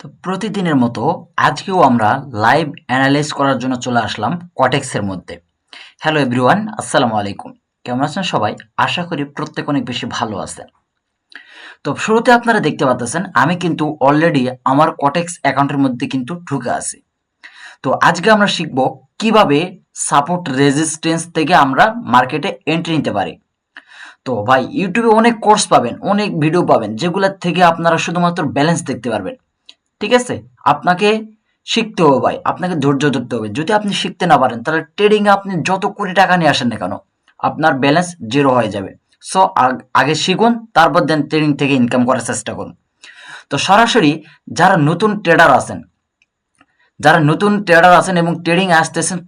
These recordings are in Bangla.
তো প্রতিদিনের মতো আজকেও আমরা লাইভ অ্যানালাইজ করার জন্য চলে আসলাম কটেক্সের মধ্যে। হ্যালো এভরিওয়ান, আসসালামু আলাইকুম। কেমন আছেন সবাই? আশা করি প্রত্যেক অনেক বেশি ভালো আছেন। তো শুরুতে আপনারা দেখতে পাচ্ছেন আমি কিন্তু অলরেডি আমার কটেক্স অ্যাকাউন্টের মধ্যে কিন্তু ঢুকে আছি। তো আজকে আমরা শিখব কিভাবে সাপোর্ট রেজিস্ট্যান্স থেকে আমরা মার্কেটে এন্ট্রি নিতে পারি। তো ভাই ইউটিউবে অনেক কোর্স পাবেন, অনেক ভিডিও পাবেন যেগুলোর থেকে আপনারা শুধুমাত্র ব্যালেন্স দেখতে পারবেন। ঠিক আছে? আপনাকে শিখতে হবে ভাই। আপনাকে ধৈর্য ধরতে হবে। যদি আপনি শিখতে না পারেন তাহলে ট্রেডিং এ আপনি যত কোটি টাকা নিয়ে আসেন না কেন, আপনার ব্যালেন্স জিরো হয়ে যাবে। সো আগে শিখুন, তারপর দেন ট্রেডিং থেকে ইনকাম করার চেষ্টা করুন। তো সরাসরি যারা নতুন ট্রেডার আছেন, এবং ট্রেডিং এ আসতেছেন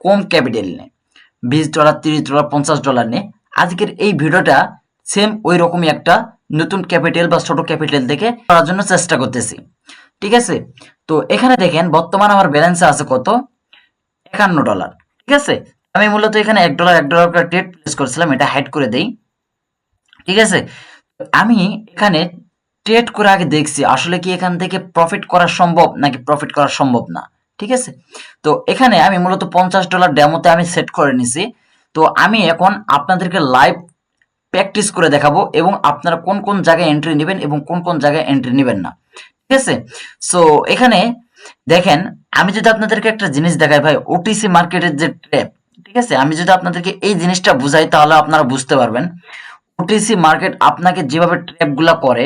কম ক্যাপিটাল নিয়ে, $20, $30, $50 নিয়ে, আজকের এই ভিডিওটা সেম ওই রকমই একটা নতুন ক্যাপিটাল বা ছোট ক্যাপিটাল থেকে করার জন্য চেষ্টা করতেছি। ঠিক আছে? তো এখানে দেখেন বর্তমান আমার ব্যালেন্সে আছে কত? $51। ঠিক আছে? আমি মূলত এখানে $1 করে ট্রেড প্লেস করেছিলাম, এটা হাইড করে দেই। ঠিক আছে? আমি এখানে ট্রেড করে আগে দেখছি আসলে কি এখান থেকে প্রফিট করা সম্ভব নাকি প্রফিট করা সম্ভব না। ঠিক আছে? তো এখানে আমি মূলত $50 ডেমোতে আমি সেট করে নিছি। তো আমি এখন আপনাদেরকে লাইভ প্র্যাকটিস করে দেখাবো এবং আপনারা কোন কোন জায়গায় এন্ট্রি নেবেন এবং কোন কোন জায়গায় এন্ট্রি নেবেন না। ঠিক আছে? সো এখানে দেখেন, আমি যদি আপনাদেরকে একটা জিনিস দেখাই ভাই, ওটিসি মার্কেটের যে ট্র্যাপ, ঠিক আছে, আমি যদি আপনাদেরকে এই জিনিসটা বুঝাই তাহলে আপনারা বুঝতে পারবেন ওটিসি মার্কেট আপনাকে যেভাবে ট্র্যাপ গুলা করে।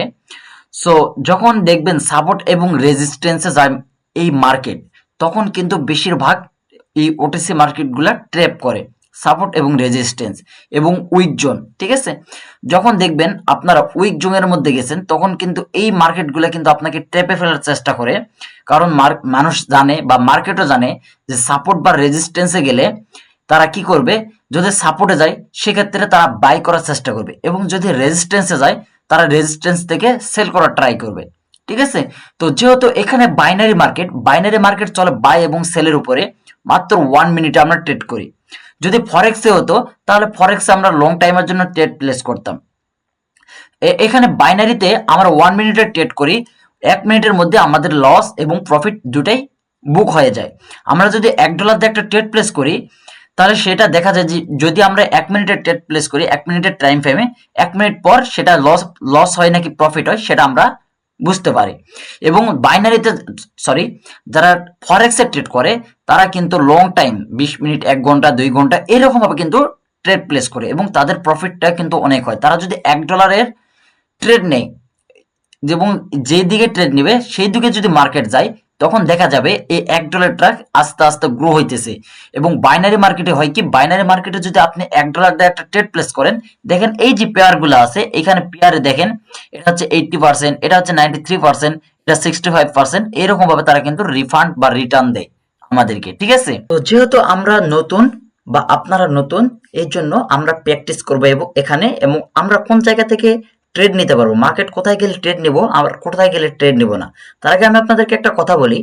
সো যখন দেখবেন সাপোর্ট এবং রেজিস্ট্যান্সে যায় এই মার্কেট, তখন কিন্তু বেশিরভাগ এই ওটিসি মার্কেটগুলা ট্র্যাপ করে সাপোর্ট এবং রেজিস্ট্যান্স এবং উইক জোন। ঠিক আছে? যখন দেখবেন আপনারা উইক জোনের মধ্যে গেছেন তখন কিন্তু এই মার্কেটগুলো কিন্তু আপনাকে ট্র্যাপে ফেলার চেষ্টা করে। কারণ মানুষ জানে বা মার্কেটও জানে যে সাপোর্ট বা রেজিস্ট্যান্সে গেলে তারা কি করবে, যদি সাপোর্টে যায় সেক্ষেত্রে তারা বাই করার চেষ্টা করবে এবং যদি রেজিস্ট্যান্সে যায় তারা রেজিস্ট্যান্স থেকে সেল করার ট্রাই করবে। ঠিক আছে? তো যেহেতু এখানে বাইনারি মার্কেট চলে বাই এবং সেলের উপরে, মাত্র 1 মিনিটে আমরা ট্রেড করি। যদি ফরেক্সে হতো তাহলে ফরেক্সে আমরা লং টাইমের জন্য ট্রেড প্লেস করতাম। এখানে বাইনারিতে আমরা 1 মিনিটে ট্রেড করি, 1 মিনিটের মধ্যে আমাদের লস এবং প্রফিট দুটাই বুক হয়ে যায়। আমরা যদি $1 দিয়ে একটা ট্রেড প্লেস করি তাহলে সেটা দেখা যায় যে যদি আমরা 1 মিনিটে ট্রেড প্লেস করি, 1 মিনিটের টাইম ফ্রেমে, 1 মিনিট পর সেটা লস হয় নাকি প্রফিট হয় সেটা আমরা বুঝতে পারি। এবং বাইনারিতে, সরি, যারা ফরেক্সে ট্রেড করে তারা কিন্তু লং টাইম 20 মিনিট, 1 ঘন্টা, 2 ঘন্টা এরকম ভাবে কিন্তু ট্রেড প্লেস করে এবং তাদের প্রফিটটা কিন্তু অনেক হয়। তারা যদি $1 ট্রেড নেই এবং যে দিকে ট্রেড নেবে সেই দিকে যদি মার্কেট যায় তখন দেখা যাবে এই $1 ট্রাক আস্তে আস্তে গ্রো হইতেছে। এবং বাইনারি মার্কেটে হয় কি, বাইনারি মার্কেটে যদি আপনি $1 দিয়ে একটা ট্রেড প্লেস করেন, দেখেন এই যে পেয়ার গুলো আছে এখানে পেয়ারে দেখেন এটা হচ্ছে 80%, এটা হচ্ছে 93%, এটা 65%, এরকম ভাবে তারা কিন্তু রিফান্ড বা রিটার্ন দেয় আমাদেরকে। ঠিক আছে? তো যেহেতু আমরা নতুন বা আপনারা নতুন, এই জন্য আমরা প্র্যাকটিস করবো এবং এখানে, এবং আমরা কোন জায়গা থেকে ট্রেড নিতে পারবো, মার্কেট কোথায় গেলে ট্রেড নিব আর কোথায় গেলে ট্রেড নিব না। তার আগে আমি আপনাদেরকে একটা কথা বলি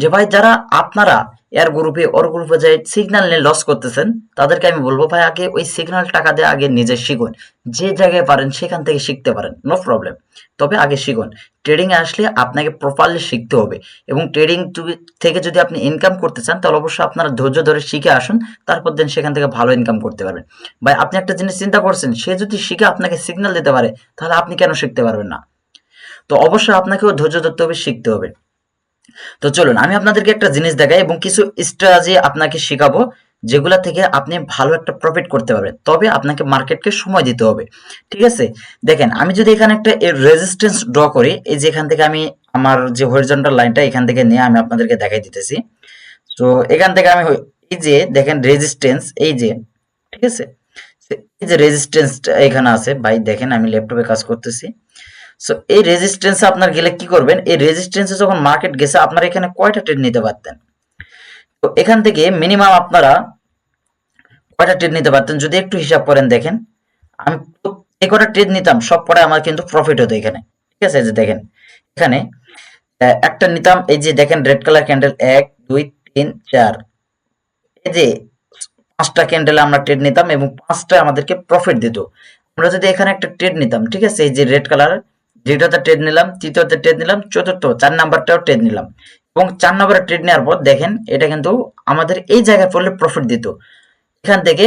যে ভাই, যারা আপনারা এর গ্রুপে ওর গ্রুপে যে সিগন্যাল নিয়ে লস করতেছেন তাদেরকে আমি বলবো ভাই আগে ওই সিগন্যাল টাকা দিয়ে আগে নিজে শিখুন। যে জায়গায় পারেন সেখান থেকে শিখতে পারেন, নো প্রবলেম, তবে আগে শিখুন। ট্রেডিং এ আসলে আপনাকে প্রপারলি শিখতে হবে এবং ট্রেডিং থেকে যদি আপনি ইনকাম করতে চান তাহলে অবশ্যই আপনারা ধৈর্য ধরে শিখে আসুন, তারপর দেন সেখান থেকে ভালো ইনকাম করতে পারবেন। ভাই আপনি একটা জিনিস চিন্তা করছেন, সে যদি শিখে আপনাকে সিগন্যাল দিতে পারে তাহলে আপনি কেন শিখতে পারবেন না? তো অবশ্যই আপনাকেও ধৈর্য ধরতে হবে, শিখতে হবে। তো চলুন আমি আপনাদেরকে একটা জিনিস দেখাই এবং কিছু স্ট্র্যাটেজি আপনাকে শেখাবো যেগুলা থেকে আপনি ভালো একটা প্রফিট করতে পারবেন, তবে আপনাকে মার্কেটকে সময় দিতে হবে। ঠিক আছে? দেখেন আমি যদি এখানে একটা রেজিস্ট্যান্স ড্র করি, এই যে এখান থেকে আমি আমার যে হরিজন্টাল লাইনটা এখান থেকে নিয়ে আমি আপনাদেরকে দেখাই দিতেছি। তো এখান থেকে আমি এই যে দেখেন রেজিস্ট্যান্স, এই যে, ঠিক আছে, এই যে রেজিস্ট্যান্সটা এখানে আছে ভাই, দেখেন আমি ল্যাপটপে কাজ করতেছি। সো এই রেজিস্ট্যান্সে আপনার গেলে কি করবেন, এই রেজিস্ট্যান্সে যখন মার্কেট গেছে আপনারা এখানে কয়টা ট্রেড নিতে পারতেন? তো এখান থেকে মিনিমাম আপনারা কয়টা ট্রেড নিতে পারতেন যদি একটু হিসাব করেন, দেখেন আমি এই কটা ট্রেড নিতাম সব কটাই আমার কিন্তু প্রফিট হতো এখানে। ঠিক আছে? এই যে দেখেন এখানে একটা নিতাম, এই যে দেখেন রেড কালার ক্যান্ডেল, 1 2 3 4, এই যে 5টা ক্যান্ডেলে আমরা ট্রেড নিতাম এবং 5টায় আমাদেরকে প্রফিট দিত। আমরা যদি এখানে একটা ট্রেড নিতাম, ঠিক আছে, এই যে রেড কালার দ্বিতীয়তে ট্রেড নিলাম, তৃতীয়তে ট্রেড নিলাম, চতুর্থ 4 নাম্বারটাও ট্রেড নিলাম এবং 4 নম্বরে ট্রেড নেওয়ার পর দেখেন এটা কিন্তু আমাদের এই জায়গায় পড়লে প্রফিট দিত। এখান থেকে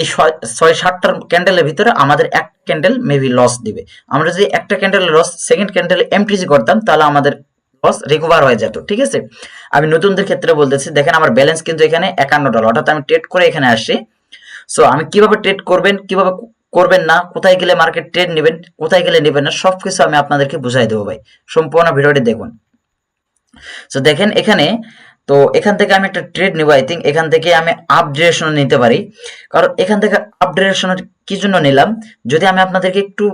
এই 6-7টার ক্যান্ডেলের ভিতরে আমাদের এক ক্যান্ডেল মেবি লস দিবে। আমরা যদি একটা ক্যান্ডেল লস সেকেন্ড ক্যান্ডেলে এমটিজি করতাম তাহলে আমাদের লস রিকভার হয়ে যেত। ঠিক আছে, আমি নতুনদের ক্ষেত্রে বলতেছি, দেখেন আমার ব্যালেন্স কিন্তু এখানে $51, অর্থাৎ আমি ট্রেড করে এখানে আসছি। সো আমি কিভাবে ট্রেড করবেন, কিভাবে করবেন না, কোথায় গেলে মার্কেট ট্রেড নেবেন, কোথায় গেলে নেবেন না, সবকিছু আমি আপনাদেরকে বুঝাই দেবো ভাই। সম্পূর্ণ ভিডিওটি দেখুন। সো দেখেন এখানে, তো এখান থেকে আমি একটা ট্রেড নিব। আই থিঙ্ক এখান থেকে আমি আপ ডিরেকশন নিতে পারি, কারণ এখান থেকে আপ ডিরেকশনের কি জন্য নিলাম যদি আমি আপনাদেরকে একটু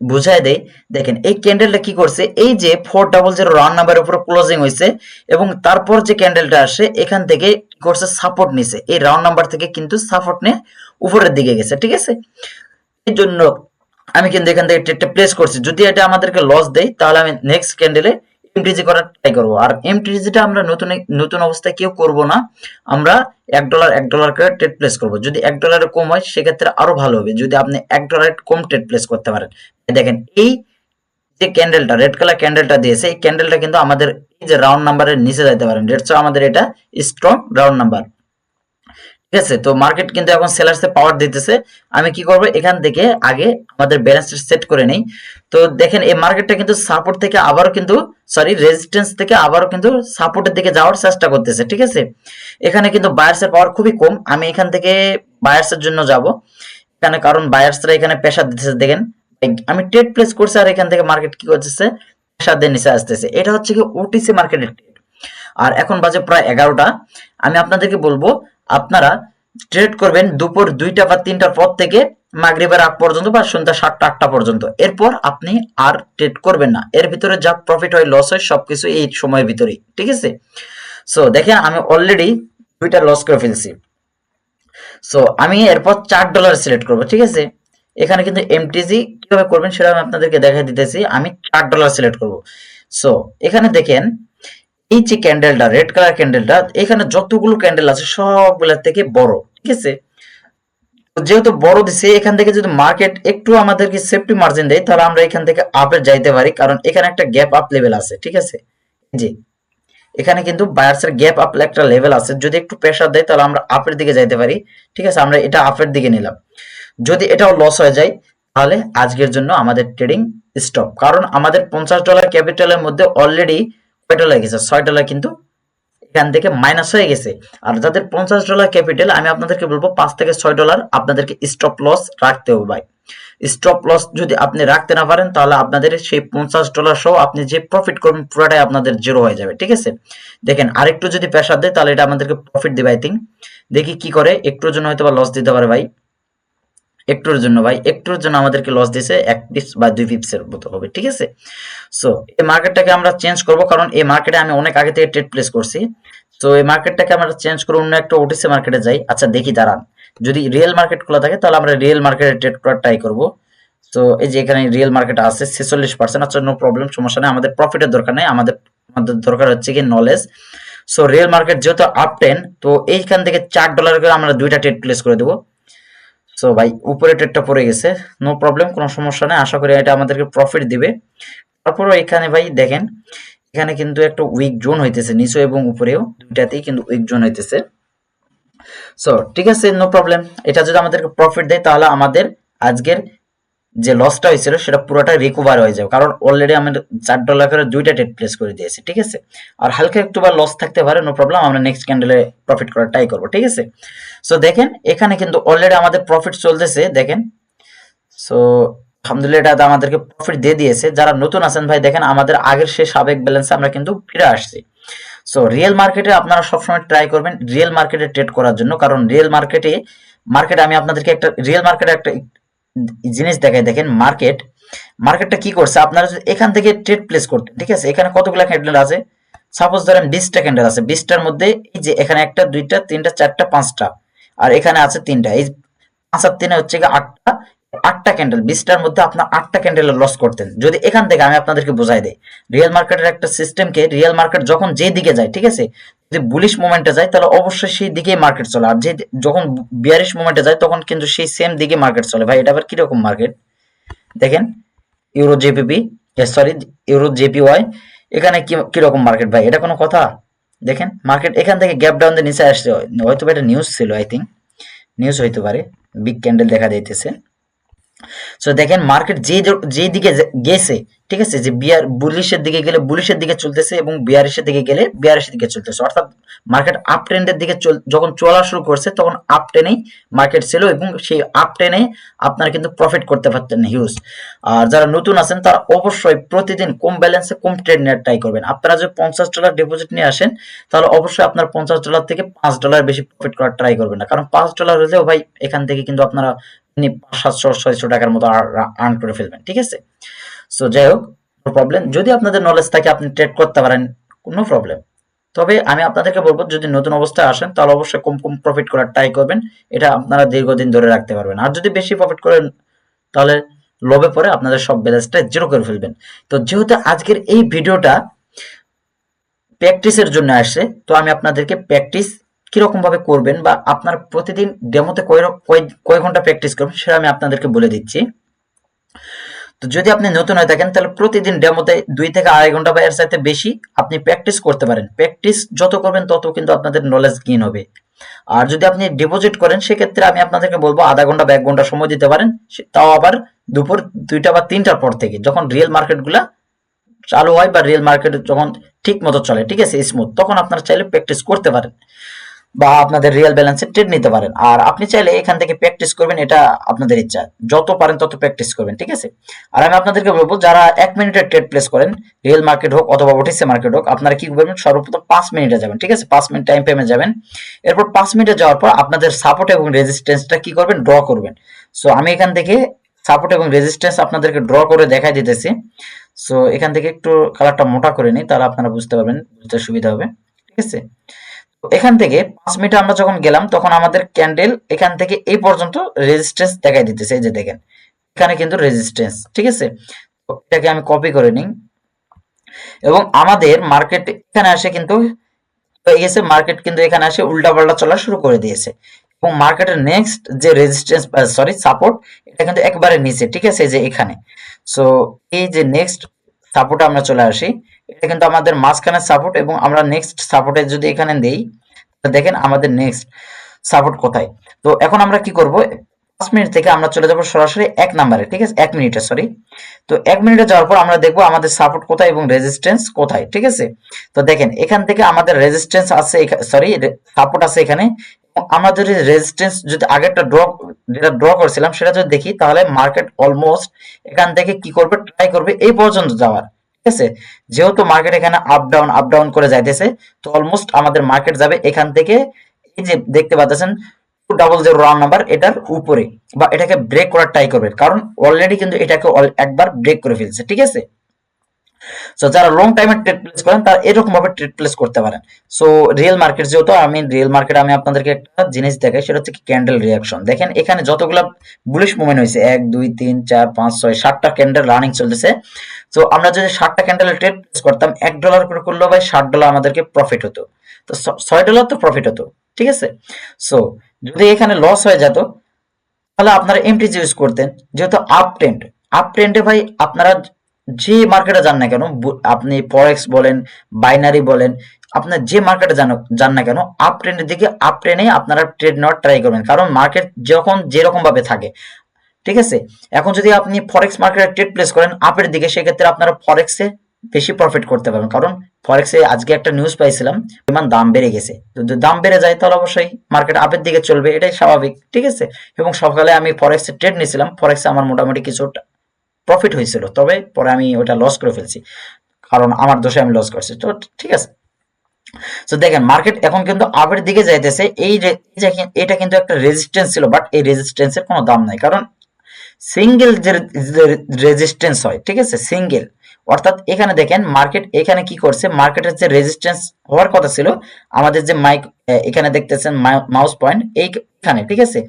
বুঝাই দেই। দেখেন এই ক্যান্ডেলটা কি করছে, এই যে 400 রাউন্ড নাম্বারের উপরে ক্লোজিং হয়েছে এবং তারপর যে ক্যান্ডেলটা আসে এখান থেকে কি করছে, সাপোর্ট নিছে, এই রাউন্ড নাম্বার থেকে কিন্তু সাপোর্ট নিয়ে উপরের দিকে গেছে। ঠিক আছে, এই জন্য আমি কিন্তু এখান থেকে ট্রেডটা প্লেস করছি। যদি এটা আমাদেরকে লস দেয় তাহলে আমি নেক্সট ক্যান্ডেলে এমটিজি করার ট্রাই করবো। আর এমটিজিটা আমরা নতুন নতুন অবস্থায় কেউ করব না, আমরা $1 করে ট্রেড প্লেস করব। যদি $1 কম হয় সেক্ষেত্রে আরো ভালো হবে, যদি আপনি $1 কম ট্রেড প্লেস করতে পারেন। দেখেন এই যে ক্যান্ডেলটা, রেড কালার ক্যান্ডেলটা দিয়েছে, এই ক্যান্ডেলটা কিন্তু আমাদের এই যে রাউন্ড নাম্বারের নিচে যাইতে পারেন, আমাদের এটা স্ট্রং রাউন্ড নাম্বার। ঠিক আছে, তো মার্কেট কিন্তু এখন সেলার্সে পাওয়ার দিতেছে। আমি কি করব, এখান থেকে আগে আমাদের ব্যালেন্সটা সেট করে নেই। তো দেখেন এই মার্কেটটা কিন্তু সাপোর্ট থেকে আবারও কিন্তু রেজিস্ট্যান্স থেকে আবারও কিন্তু সাপোর্টের দিকে যাওয়ার চেষ্টা করতেছে। ঠিক আছে, এখানে কিন্তু বায়ার্সের পাওয়ার খুবই কম। আমি এখান থেকে বায়ার্সের জন্য যাব এখানে, কারণ বায়ার্সরা এখানে প্রেসার দিতেছে। দেখেন আমি ট্রেড প্লেস করছি আর এখান থেকে মার্কেট কি করতেছে, প্রেসার দিয়ে নিচে আসতেছে। এটা হচ্ছে কি ওটিসি মার্কেটের ট্রেড। আর এখন বাজে প্রায় 11টা। আমি আপনাদেরকে বলবো আপনারা ট্রেড করবেন দুপুর 2টা বা 3টার পর থেকে মাগরিবের আগ পর্যন্ত বা সন্ধ্যা 7টা 8টা পর্যন্ত। এরপর আপনি আর ট্রেড করবেন না। এর ভিতরে যা প্রফিট হয় লস হয় সবকিছু এই সময়ের ভিতরেই। ঠিক আছে, সো দেখেন আমি অলরেডি 2টা লস করে ফেলছি। সো আমি এরপর $4 সিলেক্ট করব। ঠিক আছে, এখানে কিন্তু এমটিজি কিভাবে করবেন সেটা আমি আপনাদেরকে দেখাই দিতেছি। আমি $4 সিলেক্ট করব। সো এখানে দেখেন এই যে ক্যান্ডেলটা, রেড কালার ক্যান্ডেলটা, এখানে যতগুলো ক্যান্ডেল আছে সবগুলোর থেকে বড়। ঠিক আছে, যেহেতু বড় দিছে, এখান থেকে যদি মার্কেট একটু আমাদেরকে সেফটি মার্জিন দেয় তাহলে আমরা এখান থেকে আপে যাইতে পারি, কারণ এখানে একটা গ্যাপ আপ লেভেল আছে। ঠিক আছে, জি এখানে কিন্তু বায়ার্সের গ্যাপ আপ একটা লেভেল আছে, যদি একটু প্রেসার দেয় তাহলে আমরা আপের দিকে যাইতে পারি। ঠিক আছে, আমরা এটা আপের দিকে নিলাম। যদি এটাও লস হয়ে যায় তাহলে আজকের জন্য আমাদের ট্রেডিং স্টপ, কারণ আমাদের $50 ক্যাপিটালের মধ্যে অলরেডি কয়টা লেগেছে, $6 কিন্তু এখান থেকে মাইনাস হয়ে গেছে। আর যাদের $50 ক্যাপিটাল, আমি আপনাদেরকে বলবো $5 থেকে $6 আপনাদেরকে স্টপ লস রাখতে হবে ভাই। স্টপ লস যদি আপনি রাখতে না পারেন তাহলে আপনাদের সেই $50 সহ আপনি যে প্রফিট করবেন পুরোটাই আপনাদের জিরো হয়ে যাবে। ঠিক আছে, দেখেন আরেকটু যদি প্রেসার দেয় তাহলে এটা আমাদেরকে প্রফিট দিবে। আই থিঙ্ক দেখি কি করে, একটুর জন্য হয়তো বা লস দিতে পারে ভাই। একটুর জন্য ভাই, একটুর জন্য আমাদেরকে লস দিয়েছে 1 পিপস বা 2 পিপসের মতো হবে। ঠিক আছে, সো এই মার্কেটটাকে আমরা চেঞ্জ করব, কারণ এই মার্কেটে আমি অনেক আগে থেকে ট্রেড প্লেস করছি। তো এই মার্কেটটাকে আমরা চেঞ্জ করে অন্য একটা ওটিসি মার্কেটে যাই। আচ্ছা দেখি দাঁড়ান, যদি রিয়েল মার্কেট খোলা থাকে তাহলে আমরা রিয়েল মার্কেটে ট্রেড করার ট্রাই করব। তো এই যে এখানে রিয়েল মার্কেট আছে 46%। আচ্ছা নো প্রবলেম, সমস্যা নেই, আমাদের প্রফিটের দরকার নেই, আমাদের আমাদের দরকার হচ্ছে কি নলেজ। সো রিয়েল মার্কেট যেহেতু আপ 10, তো এইখান থেকে $4 করে আমরা 2টা ট্রেড প্লেস করে দেবো। সো ভাই উপরে ট্রেডটা পড়ে গেছে, নো প্রবলেম, কোনো সমস্যা নেই, আশা করি এটা আমাদেরকে প্রফিট দিবে। তারপরও এখানে ভাই দেখেন এখানে কিন্তু একটা উইক জোন হইতেছে, নিচে এবং উপরেও দুইটাতেই কিন্তু উইক জোন হইতেছে। সো ঠিক আছে, নো প্রবলেম, এটা যদি আমাদেরকে প্রফিট দেয় তাহলে আমাদের আজকের যে লসটা হয়েছিল সেটা পুরোটা রিকভার হয়ে যাবে, কারণ অলরেডি আমরা $4 করে 2টা ট্রেড প্লেস করে দিয়েছি। ঠিক আছে, আর হালকা একটু বা লস থাকতে পারে, নো প্রবলেম, আমরা নেক্সট ক্যান্ডেলে প্রফিট করার ট্রাই করবো। ঠিক আছে, সো দেখেন এখানে কিন্তু অলরেডি আমাদের প্রফিট চলতেছে। দেখেন, সো আলহামদুলিল্লাহ এটা আমাদেরকে প্রফিট দিয়ে দিয়েছে। যারা নতুন আছেন ভাই দেখেন আমাদের আগের সেই সাবেক ব্যালেন্সে আমরা কিন্তু ফিরে আসছি। সো রিয়েল মার্কেটে আপনারা সবসময় ট্রাই করবেন রিয়েল মার্কেটে ট্রেড করার জন্য, কারণ রিয়েল মার্কেটে আমি আপনাদেরকে একটা রিয়েল মার্কেটে একটা জিনিস দেখাই। দেখেন মার্কেটটা কি করছে, আপনারা যদি এখান থেকে ট্রেড প্লেস করতেন, ঠিক আছে, এখানে কতগুলো ক্যান্ডেল আছে, সাপোজ ধরেন 20টা ক্যান্ডেল আছে, 20টার মধ্যে এই যে এখানে 1টা 2টা 3টা 4টা 5টা আর এখানে আছে 3টা, এই 5 আর 3 হচ্ছে কি 8টা ক্যান্ডেল, 20টার মধ্যে আপনার 8টা ক্যান্ডেলের লস করতেন। যদি এখান থেকে আমি আপনাদেরকে বোঝাই দেই রিয়েল মার্কেটের একটা সিস্টেমকে, রিয়েল মার্কেট যখন যে দিকে যায়, ঠিক আছে, যদি বুলিশ মোমেন্টে যায় তাহলে অবশ্যই সেই দিকেই মার্কেট চলে, আর যে যখন বিয়ারিশ মোমেন্টে যায় তখন কিন্তু সেই সেম দিকে মার্কেট চলে। ভাই এটা আবার কিরকম মার্কেট দেখেন, euro JPP sorry euro JPY, এখানে কিরকম মার্কেট ভাই, এটা কোনো কথা? দেখেন মার্কেট এখান থেকে গ্যাপ ডাউন দিয়ে নিচে আসছে, হয়তো এটা নিউজ ছিল, আই থিঙ্ক নিউজ হইতে পারে, বিগ ক্যান্ডেল দেখা যাইতেছে। সো দেখেন মার্কেট যে দিকে গেছে, ঠিক আছে, যে বিয়ার বুলিশের দিকে গেলে বুলিশের দিকে চলতেছে এবং বিয়ারিশের দিকে গেলে বিয়ারিশের দিকে চলতেছে, অর্থাৎ মার্কেট আপ ট্রেন্ডের দিকে যখন চলা শুরু করছে তখন আপ ট্রেনেই মার্কেট ছিল এবং সেই আপ ট্রেনে আপনারা কিন্তু প্রফিট করতে পারতেন হিউজ। আর যারা নতুন আছেন তারা অবশ্যই প্রতিদিন কম ব্যালেন্সে কম ট্রেড নেওয়ার ট্রাই করবেন। আপনারা যদি $50 ডিপোজিট নিয়ে আসেন তাহলে অবশ্যই আপনার $50 থেকে $5 বেশি প্রফিট করার ট্রাই করবেন না, কারণ $5 হলেও ভাই এখান থেকে কিন্তু আপনারা 500-700-600 টাকার মতো আর্ন করে ফেলবেন, ঠিক আছে। সো যাই হোক, নো প্রবলেম, যদি আপনাদের নলেজ থাকে আপনি ট্রেড করতে পারেন, কোনো প্রবলেম। তবে আমি আপনাদেরকে বলবো যদি নতুন অবস্থায় আসেন তাহলে অবশ্যই কম কম প্রফিট করার ট্রাই করবেন, এটা আপনারা দীর্ঘদিন ধরে রাখতে পারবেন। আর যদি বেশি প্রফিট করেন তাহলে লোভে পরে আপনাদের সব ব্যালেন্সটা জিরো করে ফেলবেন। তো যেহেতু আজকের এই ভিডিওটা প্র্যাকটিসের জন্য আসছে, তো আমি আপনাদেরকে প্র্যাকটিস কিরকম ভাবে করবেন বা আপনার প্রতিদিন ডেমোতে কয় ঘন্টা প্র্যাকটিস করবেন সেটা আমি আপনাদেরকে বলে দিচ্ছি। তো যদি আপনি নতুন হয়ে থাকেন তাহলে প্রতিদিন ডেমোতে 2 থেকে 2.5 ঘন্টা বা এর চাইতে বেশি আপনি প্র্যাকটিস করতে পারেন। প্র্যাকটিস যত করবেন তত কিন্তু আপনাদের নলেজ গেইন হবে। আর যদি আপনি ডিপোজিট করেন সেক্ষেত্রে আমি আপনাদেরকে বলবো আধা ঘন্টা বা 1 ঘন্টা সময় দিতে পারেন, তাও আবার দুপুর 2টা বা 3টার পর থেকে, যখন রিয়েল মার্কেটগুলা চালু হয় বা রিয়েল মার্কেট যখন ঠিক মতো চলে, ঠিক আছে, স্মুথ, তখন আপনারা চাইলে প্র্যাকটিস করতে পারেন বা আপনাদের রিয়েল ব্যালেন্সে ট্রেড নিতে পারেন। আর আপনি চাইলে এখান থেকে প্র্যাকটিস করবেন, এটা আপনাদের ইচ্ছা, যত পারেন তত প্র্যাকটিস করবেন, ঠিক আছে। আর আমি আপনাদেরকে বলবো যারা 1 মিনিটের ট্রেড প্লেস করেন, রিয়েল মার্কেট হোক অথবা ওটিসি মার্কেট হোক, আপনারা কি করবেন, সর্বপ্রথম 5 মিনিটে যাবেন, ঠিক আছে, 5 মিনিট টাইম ফ্রেমে যাবেন। এরপর 5 মিনিটে যাওয়ার পর আপনাদের সাপোর্ট এবং রেজিস্ট্যান্সটা কি করবেন, ড্র করবেন। সো আমি এখান থেকে সাপোর্ট এবং রেজিস্ট্যান্স আপনাদেরকে ড্র করে দেখাই দিতেছি। সো এখান থেকে একটু কালারটা মোটা করে নিই, তাহলে আপনারা বুঝতে পারবেন, বুঝতে সুবিধা হবে, ঠিক আছে। এখান থেকে 5 মিনিটে আমরা যখন গেলাম তখন আমাদের ক্যান্ডেল এখান থেকে এই পর্যন্ত রেজিস্ট্যান্স দেখাই দিতেছে, এই যে দেখেন এখানে কিন্তু রেজিস্ট্যান্স, ঠিক আছে। তো এটাকে আমি কপি করে নিই এবং আমাদের মার্কেট এখানে আসে কিন্তু হয়ে গেছে, মার্কেট কিন্তু এখানে আসে উল্টাপাল্টা চলা শুরু করে দিয়েছে এবং মার্কেটের নেক্সট যে রেজিস্ট্যান্স সরি সাপোর্ট, এটা কিন্তু একবারে নিচে, ঠিক আছে, এই যে এখানে। সো এই যে নেক্সট সাপোর্টে আমরা চলে আসি, এটা কিন্তু আমাদের মাঝখানে সাপোর্ট এবং আমরা নেক্সট সাপোর্টে যদি এখানে দেই, দেখেন আমাদের নেক্সট সাপোর্ট কোথায়। তো এখন আমরা কি করব, 5 মিনিট থেকে আমরা চলে যাব সরাসরি 1 নাম্বারে, ঠিক আছে, 1 মিনিটে সরি। তো 1 মিনিটে যাওয়ার পর আমরা দেখবো আমাদের সাপোর্ট কোথায় এবং রেজিস্ট্যান্স কোথায়, ঠিক আছে। তো দেখেন এখান থেকে আমাদের রেজিস্ট্যান্স আছে, সরি সাপোর্ট আছে এখানে। আমরা যদি রেজিস্ট্যান্স যদি আগেরটা যেটা ড্র করেছিলাম সেটা যদি দেখি, তাহলে মার্কেট অলমোস্ট এখান থেকে কি করবে, ট্রাই করবে এই পর্যন্ত যাওয়ার, ঠিক আছে। যেহেতু মার্কেট এখানে আপ ডাউন করে যাইতেছে, তো অলমোস্ট আমাদের মার্কেট যাবে এখান থেকে, এই যে দেখতে পাচ্ছেন 200 রাউন্ড নাম্বার, এটার উপরে বা এটাকে ব্রেক করার ট্রাই করবে, কারণ অলরেডি কিন্তু এটাকে একবার ব্রেক করে ফেলছে, ঠিক আছে। সো যারা লং টাইমের ট্রেড প্লেস করেন তারা এরকম ভাবে ট্রেড প্লেস করতে পারেন। সো রিয়েল মার্কেট যেহেতু আমি রিয়েল মার্কেট আমি আপনাদেরকে একটা জিনিস দেখাই, সেটা হচ্ছে ক্যান্ডেল রিয়াকশন। দেখেন এখানে যতগুলা বুলিশ মুভমেন্ট হয়েছে, 1 2 3 4 5 6 7টা ক্যান্ডেল রানিং চলতেছে। তো আমরা যদি 7টা ক্যান্ডেলের ট্রেড প্লেস করতাম, $1 করে করলেও ভাই $60 আমাদেরকে প্রফিট হতো, তো $6 তো প্রফিট হতো, ঠিক আছে। সো যদি এখানে লস হয়ে যেত তাহলে আপনারা এমটিজি ইউজ করতেন, যেহেতু আপ ট্রেন্ডে ভাই আপনারা যে মার্কেটে যান না কেন, আপনি ফরেক্স বলেন, বাইনারি বলেন, আপনার যে মার্কেটে যান না কেন, আপ ট্রেন্ডের দিকে আপ ট্রেনে আপনারা ট্রেড নেওয়ার ট্রাই করবেন, কারণ মার্কেট যখন যেরকম ভাবে থাকে, ঠিক আছে। এখন যদি আপনি ফরেক্স মার্কেটে ট্রেড প্লেস করেন আপের দিকে, সেক্ষেত্রে আপনারা ফরেক্সে বেশি প্রফিট করতে পারবেন, কারণ ফরেক্সে আজকে একটা নিউজ পাইছিলাম পরিমাণ দাম বেড়ে গেছে, তো যদি দাম বেড়ে যায় তাহলে অবশ্যই মার্কেট আপের দিকে চলবে, এটাই স্বাভাবিক, ঠিক আছে। এবং সকালে আমি ফরেক্সে ট্রেড নিয়েছিলাম, ফরেক্সে আমার মোটামুটি কিছু প্রফিট হয়েছিল, তবে পরে আমি ওটা লস করে ফেলছি, কারণ আমার দোষে আমি লস করছি, তো ঠিক আছে। তো দেখেন মার্কেট এখন কিন্তু আপের দিকে যাইতেছে, এটা কিন্তু একটা রেজিস্ট্যান্স ছিল, বাট এই রেজিস্ট্যান্সের কোনো দাম নাই, কারণ সিঙ্গেল যে রেজিস্ট্যান্স হয়, ঠিক আছে, সিঙ্গেল, অর্থাৎ এখানে দেখেন মার্কেট এখানে কি করছে, মার্কেটের যে রেজিস্ট্যান্স হওয়ার কথা ছিল, আমাদের যে এখানে দেখতেছেন মাউস পয়েন্ট এইখানে, ঠিক আছে,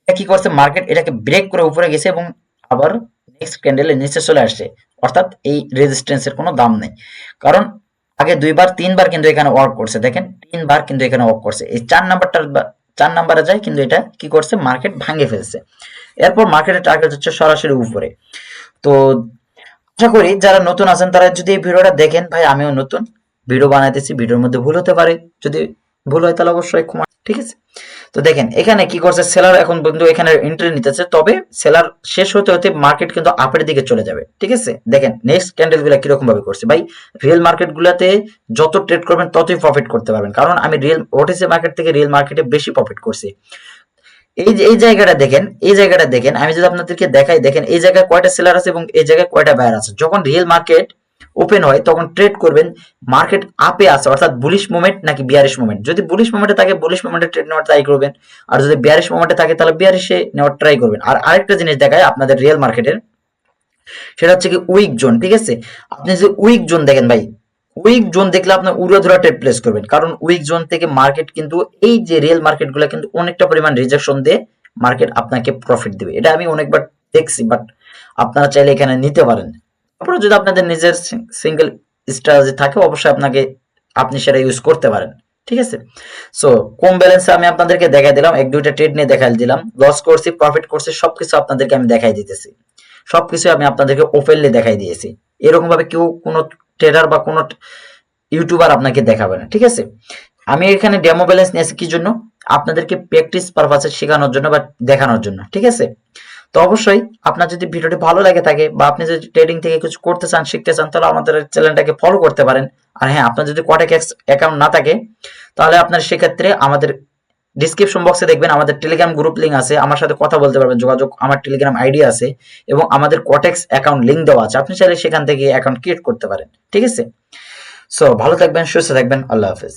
এটা কি করছে, মার্কেট এটাকে ব্রেক করে উপরে গেছে এবং আবার নেক্সট ক্যান্ডেলের নিচে চলে আসছে, অর্থাৎ এই রেজিস্ট্যান্সের কোনো দাম নেই, কারণ আগে 2 বার 3 বার কিন্তু এখানে ওয়ার্ক করছে, দেখেন 3 বার কিন্তু এখানে ওয়ার্ক করছে, এই 4 নাম্বারে যায় কিন্তু এটা কি করছে, মার্কেট ভাঙে ফেলছে। এরপর মার্কেটের টার্গেট হচ্ছে সরাসরি উপরে। তো আশা করি যারা নতুন আছেন তারা যদি এই ভিডিওটা দেখেন, ভাই আমিও নতুন ভিডিও বানাইতেছি, ভিডিওর মধ্যে ভুল হতে পারে, যদি ভুল হয় তাহলে অবশ্যই ক্ষমা, ঠিক আছে। তো দেখেন এখানে কি করছে, সেলার এখন বন্ধু এখানে এন্ট্রি নিতেছে, তবে সেলার শেষ হতে হতে মার্কেট কিন্তু আপের দিকে চলে যাবে, ঠিক আছে। দেখেন নেক্সট ক্যান্ডেল গুলা কিরকম ভাবে করছে, ভাই রিয়েল মার্কেট গুলাতে যত ট্রেড করবেন ততই প্রফিট করতে পারবেন, কারণ আমি রিয়েল ওটিসি মার্কেট থেকে রিয়েল মার্কেটে বেশি প্রফিট করছি। এই যে এই জায়গাটা দেখেন, এই জায়গাটা দেখেন, আমি যদি আপনাদেরকে দেখাই, দেখেন এই জায়গায় কয়টা সেলার আছে এবং এই জায়গায় কয়টা বায়ার আছে। যখন রিয়েল মার্কেট ওপেন হয় তখন ট্রেড করবেন মার্কেট আপে আছে অর্থাৎ বুলিশ মোমেন্ট নাকি বিয়ারিশ মোমেন্ট। যদি বুলিশ মোমেন্টে থাকে বুলিশ মোমেন্টে ট্রেড নেওয়ার ট্রাই করবেন, আর যদি বিয়ারিশ মোমেন্টে থাকে তাহলে বিয়ারিশে নেওয়ার ট্রাই করবেন। আর আরেকটা জিনিস দেখায় আপনাদের রিয়েল মার্কেটের, সেটা হচ্ছে কি উইক জোন, ঠিক আছে। আপনি যদি উইক জোন দেখেন ভাই, উইক জোন দেখলে আপনার উড়াধুরা ট্রেড প্লেস করবেন, কারণ উইক জোন থেকে মার্কেট কিন্তু এই যে রিয়েল মার্কেট গুলো কিন্তু অনেকটা পরিমাণ রিজেকশন দিয়ে মার্কেট আপনাকে প্রফিট দিবে। এটা আমি অনেকবার দেখছি, বাট আপনারা চাইলে এখানে নিতে পারেন। তারপরে যদি আপনাদের নিজের সিঙ্গেল স্ট্র্যাটেজি থাকে অবশ্যই আপনি সেটা ইউজ করতে পারেন, ঠিক আছে। সো কম ব্যালেন্সে আমি আপনাদেরকে দেখাই দিলাম, এক দুইটা ট্রেড নিয়ে দেখাই দিলাম, লস করছি প্রফিট করছি সবকিছু আপনাদেরকে আমি দেখাই দিতেছি, সবকিছু আমি আপনাদেরকে ওপেনলি দেখাই দিয়েছি। এরকম ভাবে কেউ কোনো ট্রেডার বা কোনো ইউটিউবার আপনাকে দেখাবে না, ঠিক আছে। আমি এখানে ডেমো ব্যালেন্স নিয়েছি কি জন্য, আপনাদেরকে প্র্যাকটিস পারপাসে শেখানোর জন্য বা দেখানোর জন্য, ঠিক আছে। তো অবশ্যই আপনার যদি ভিডিওটি ভালো লাগে থাকে বা আপনি যদি ট্রেডিং থেকে কিছু করতে চান শিখতে চান তাহলে আমাদের চ্যানেলটাকে ফলো করতে পারেন। আর হ্যাঁ, আপনার যদি কোয়াটেক অ্যাকাউন্ট না থাকে তাহলে আপনার সেক্ষেত্রে আমাদের ডিসক্রিপশন বক্সে দেখবেন আমাদের টেলিগ্রাম গ্রুপ লিংক আছে, আমার সাথে কথা বলতে পারবেন, যোগাযোগ আমার টেলিগ্রাম আইডি আছে এবং আমাদের কোয়াটেক্স অ্যাকাউন্ট লিংক দেওয়া আছে, আপনি চাইলে সেখান থেকে অ্যাকাউন্ট ক্রিয়েট করতে পারেন, ঠিক আছে। সো ভালো থাকবেন, সুস্থ থাকবেন, আল্লাহ হাফেজ।